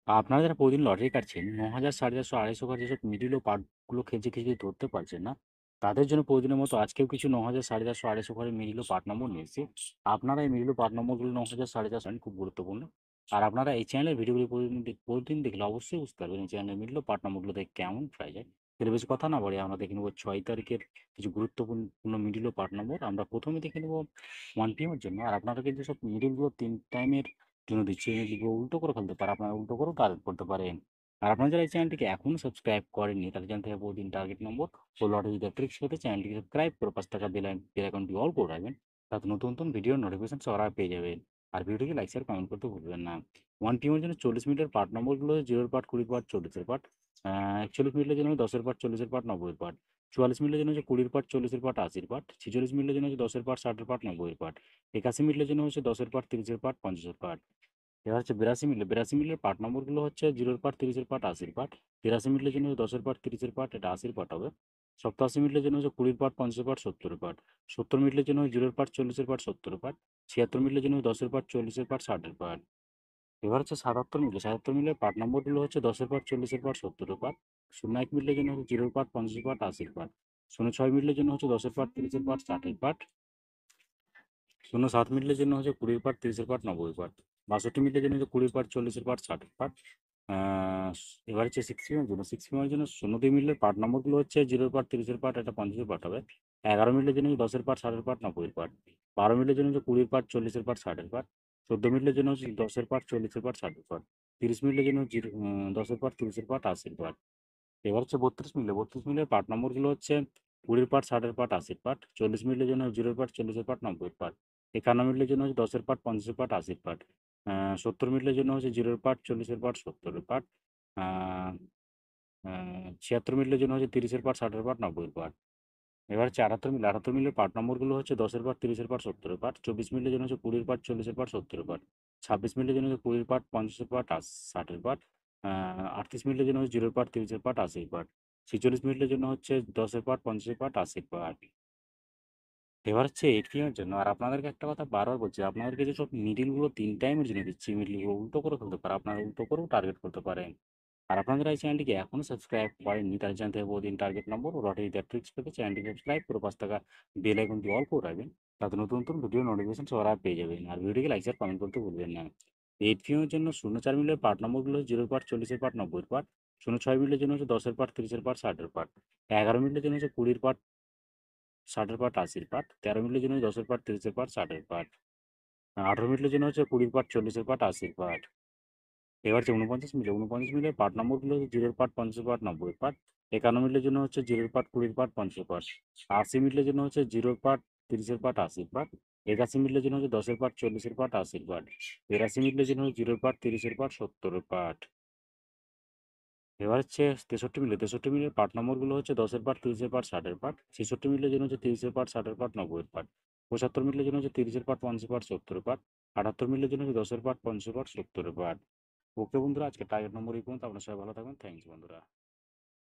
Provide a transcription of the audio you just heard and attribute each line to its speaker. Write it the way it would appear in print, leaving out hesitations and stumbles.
Speaker 1: আপনারা যারা প্রতিদিন লটারি কাটছেন, ৯,০০০, 450, 250 করে যেসব মিডল ও পার্টগুলো খেলছে কিছু ধরতে পারছেন না, তাদের জন্য প্রতিদিনের মতো আজকেও কিছু ৯,০০০, 450, 250 করে মিডল ও পার্ট নম্বর নিয়ে এসেছি। আপনারা এই মিডল ও পার্ট নম্বরগুলো ৯,০০০, 450 খুব গুরুত্বপূর্ণ। আর আপনারা এই চ্যানেলের ভিডিওগুলি প্রতিদিন দেখলে অবশ্যই বুঝতে পারবেন এই চ্যানেলের মিডল ও পার্ট নম্বরগুলো দেখে কেমন প্রাইজ হয়। তাহলে বেশি কথা না বাড়িয়ে আমরা দেখে নেব ৬ তারিখের কিছু গুরুত্বপূর্ণ মিডল ও পার্ট নম্বর। আমরা প্রথমে দেখে নেব 1 PM এর জন্য। আর আপনারা কিন্তু সব মিডলগুলো ৩ টাইমের জন্য দিচ্ছি। এগুলো উল্টো করে ফেলতে পারে। আপনারা উল্টো করেও টার্গেট করতে পারেন। আর আপনারা যারা এই চ্যানেলটিকে এখনো সাবস্ক্রাইব করেননি, তাহলে জানতে হবে প্রতিদিন টার্গেট নম্বর ও লটারি দ্য ট্রিক্স পেতে চ্যানেলটিকে সাবস্ক্রাইব করে ৳৫ বেল আইকনটি অল করে রাখবেন। তাতে নতুন নতুন ভিডিওর নোটিফিকেশন সবার আগে পেয়ে যাবেন। আর ভিডিওটিকে লাইক, শেয়ার, কমেন্ট করতে ভুলবেন না। 1 PM এর জন্য 40 মিনিটের পার্ট নম্বরগুলো হচ্ছে 0 এর পার্ট, 20 এর পার্ট, 40 এর পার্ট। ৪১ মিনিটের জন্য 10 এর পার্ট, 40 এর পার্ট, 90 এর পার্ট। ৪৪ মিনিটের জন্য হচ্ছে 20 এর পার্ট, 40 এর পার্ট, 80 এর পার্ট। ৪৬ মিনিটের জন্য হচ্ছে 10 এর পার্ট, 60 এর পার্ট, 90 এর পার্ট। ৮১ মিনিটের জন্য হচ্ছে 10 এর পার্ট, 30 এর পার্ট, 50 এর পার্ট। এবার হচ্ছে ৮২ মিলে। ৮২ মিলের পার্ট নম্বরগুলো হচ্ছে 0 এর পার্ট, 30 এর পার্ট, 80 এর পার্ট। ৮৩ মিলের জন্য 10 এর পার্ট, 30 এর পার্ট, এটা 80 এর পার্ট হবে। ৮৭ মিলের জন্য হচ্ছে 20 এর পার্ট, 50 এর পার্ট, 70 এর পার্ট। ৭০ মিলের জন্য 0 এর পার্ট, 40 এর পার্ট, 70 এর পার্ট। ৭৬ মিলের জন্য 10 এর পার্ট, 40 এর পার্ট, 60 এর পার্ট। এবার হচ্ছে ৭৭ মিলে। ৭৭ মিলের পার্ট নম্বরগুলো হচ্ছে 10 এর পার্ট, 40 এর পার্ট, 70 এর পার্ট। ০১ মিলের জন্য হচ্ছে 0 এর পার্ট, 50 এর পার্ট, 80 এর পার্ট। ০৬ মিলের জন্য হচ্ছে 10 এর পার্ট, 30 এর পার্ট, 60 এর পার্ট। ০৭ মিনিটের জন্য হচ্ছে 20 পার্ট, 30 পার্ট, 90 পার্ট। ৬২ মিনিটের জন্য হচ্ছে 20 পার্ট, 40 পার্ট, 60 পার্ট। আ এবার হচ্ছে 6 এর জন্য 6 এর জন্য ০২ মিনিটের পার্ট নম্বরগুলো হচ্ছে 0 পার্ট, 30 পার্ট, এটা 50 পার্ট হবে। ১১ মিনিটের জন্য 10 পার্ট, 60 পার্ট, 90 পার্ট। ১২ মিনিটের জন্য হচ্ছে 20 পার্ট, 40 পার্ট, 60 পার্ট। ১৪ মিনিটের জন্য হচ্ছে 10 পার্ট, 40 পার্ট, 60 পার্ট। ৩০ মিনিটের জন্য 10 পার্ট, 30 পার্ট, 80 পার্ট। এবার হচ্ছে ৩২ মিলে। ৩২ মিলের পার্ট নম্বরগুলো হচ্ছে 20 পার্ট, 60 পার্ট, 80 পার্ট। ৪০ মিনিটের জন্য 0 পার্ট, 40 পার্ট, 90 পার্ট। ৫১ মিনিটের জন্য হচ্ছে 10 পার্ট, 50 পার্ট, 80 পার্ট। ৭০ মিনিটের জন্য হচ্ছে 0 পার্ট, 40 পার্ট, 70 পার্ট। আ আ ৭৬ মিনিটের জন্য হচ্ছে 30 পার্ট, 60 পার্ট, 90 পার্ট। এবার হচ্ছে ৭৮ মিলে। ৭৮ মিলের পার্ট নম্বরগুলো হচ্ছে 10 পার্ট, 30 পার্ট, 70 পার্ট। ২৪ মিনিটের জন্য হচ্ছে 20 পার্ট, 40 পার্ট, 70 পার্ট। ২৬ মিনিটের জন্য হচ্ছে 20 পার্ট, 50 পার্ট, 60 পার্ট। আ ৩৮ মিনিটের জন্য হচ্ছে 0 পার্ট, 30 পার্ট, 80 পার্ট। ৪৬ মিনিটের জন্য হচ্ছে 10 পার্ট, 50 পার্ট, 80 পার্ট। এবার হচ্ছে 8 PM এর জন্য। আর আপনাদেরকে একটা কথা বারবার বলছি, আপনাদেরকে যেসব মিডলগুলো ৩ টাইমের জন্য দিচ্ছি, মিডলগুলো উল্টো করে ফেলতে পারে। আপনারা উল্টো করেও টার্গেট করতে পারেন। আর আপনারা যারা এই চ্যানেলটিকে এখনো সাবস্ক্রাইব করেননি, তারা জানতে হবে প্রতিদিন টার্গেট নম্বর ও লটারি দেওয়ার ট্রিক্স পেতে চ্যানেলটিকে সাবস্ক্রাইব করে ৳৫ বেল আইকনটি অল করে রাখবেন। তাতে নতুন নতুন ভিডিও নোটিফিকেশন সবার আগে পেয়ে যাবেন। আর ভিডিওটিকে লাইক, শেয়ার, কমেন্ট করতে ভুলবেন না। 8 PM এর জন্য ০৪ মিলের পার্ট নম্বরগুলো হচ্ছে 0 পার্ট, 40 পার্ট, 90 পার্ট। ০৬ মিলের জন্য হচ্ছে 10 পার্ট, 30 পার্ট, 60 পার্ট। ১১ মিনিটের জন্য হচ্ছে 20 পার্ট, 60 পার্ট, 80 পার্ট। ১৩ মিনিটের জন্য 10 পার্ট, 30 পার্ট, 60 পার্ট। ১৮ মিনিটের জন্য হচ্ছে 20 পার্ট, 40 পার্ট, 80 পার্ট। এবার হচ্ছে ৪৯ মিলে। ৪৯ মিলের পার্ট নম্বরগুলো হচ্ছে 0 পার্ট, 50 পার্ট, 90 পার্ট। ৫১ মিনিটের জন্য হচ্ছে 0 পার্ট, 20 পার্ট, 50 পার্ট। ৮০ মিনিটের জন্য হচ্ছে 0 পার্ট, 30 পার্ট, ৮০ পার্ট। ৮১ মিনিটের জন্য হচ্ছে 10 পার্ট, 40 পার্ট, 80 পার্ট। ৮২ মিনিটের জন্য হচ্ছে 0 পার্ট, 30 পার্ট, ৭০ পার্ট। এবার হচ্ছে ৬৩ মিলে। ৬৩ মিলের পার্ট নম্বরগুলো হচ্ছে 10 পার্ট, 30 পার্ট, 60 পার্ট। ৬৬ মিলের জন্য হচ্ছে 30 পার্ট, 60 পার্ট, 90 পার্ট। ৭৫ মিলের জন্য হচ্ছে 30 পার্ট, 50 পার্ট, 70 পার্ট। ৭৮ মিলের জন্য হচ্ছে 10 পার্ট, 50 পার্ট, 70 পার্ট। ওকে বন্ধুরা, আজকে টার্গেট নম্বর এই পর্যন্ত। আপনারা সবাই ভালো থাকবেন। থ্যাংকস বন্ধুরা।